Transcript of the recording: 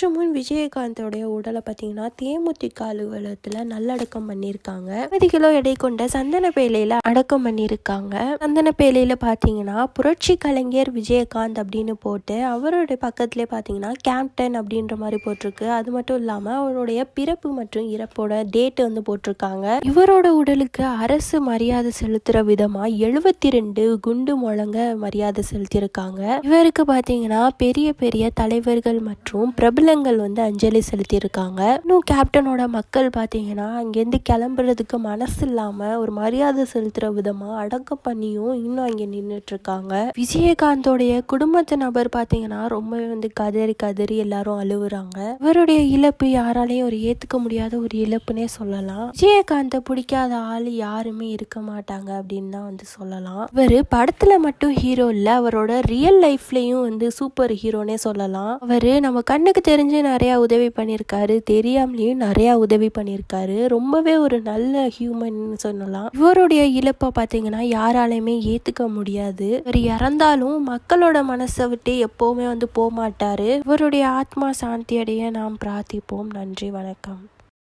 சற்று முன் விஜயகாந்தோடைய உடலை பார்த்தீங்கன்னா தேமுதிக அலுவலகத்தில் நல்லடக்கம் பண்ணியிருக்காங்க. 20 கிலோ எடை கொண்ட சந்தனப்பேலையில் அடக்கம் பண்ணியிருக்காங்க. சந்தனப்பேலையில் பார்த்தீங்கன்னா புரட்சி கலைஞர் விஜயகாந்த் அப்படின்னு போட்டு அவருடைய பக்கத்துலேயே பார்த்தீங்கன்னா கேப்டன் அப்படின்ற மாதிரி போட்டிருக்கு. அது மட்டும் இல்லாமல் அவருடைய பிறப்பு மற்றும் இறப்போட டேட் வந்து போட்டிருக்காங்க. இவரோட உடலுக்கு அரசு மரியாதை செலுத்துகிற விதமாக 72 குண்டு முழங்க மரியாதை செலுத்தியிருக்காங்க. இவருக்கு பார்த்தீங்கன்னா பெரிய பெரிய தலைவர்கள் மற்றும் பிரபலங்கள் வந்து அஞ்சலி செலுத்தியிருக்காங்க. இன்னும் கேப்டனோட மக்கள் பார்த்தீங்கன்னா அங்கேருந்து கிளம்புறதுக்கு மனசு இல்லாமல் ஒரு மரியாதை செலுத்துகிற விதமாக அடக்கம் பண்ணியும் இன்னும் அங்கே நின்றுட்டு இருக்காங்க. விஜயகாந்தோடைய குடும்பத்து நபர் பார்த்தீங்கன்னா ரொம்பவே வந்து கதறி கதறி எல்லாரும் அழுவுறாங்க. இவருடைய இழப்பு யாராலையும் ஒரு ஏற்றுக்க முடியாத ஒரு இழப்புனே சொல்லலாம். விஜயகாந்தை பிடிக்காத ஆள் யாருமே இருக்க மாட்டாங்க அப்படின்னு தான் வந்து சொல்லலாம். இவர் படத்தில் மட்டும் ஹீரோ இல்லை, அவரோட ரியல் லைஃப்லேயும் வந்து சூப்பர் ஹீரோனே சொல்லலாம். அவர் நம்ம கண்ணுக்கு தெரிஞ்சு நிறையா உதவி பண்ணியிருக்காரு, தெரியாமலேயும் நிறையா உதவி பண்ணியிருக்காரு. ரொம்பவே ஒரு நல்ல ஹியூமன் சொல்லலாம். இவருடைய இழப்பை பார்த்தீங்கன்னா யாராலையுமே ஏற்றுக்க முடியாது. இவர் இறந்தாலும் மக்களோட மனசை விட்டு எப்போவுமே வந்து போக மாட்டாரு. இவருடைய ஆத்மா சாந்தி அடைய நாம் பிரார்த்திப்போம். நன்றி, வணக்கம்.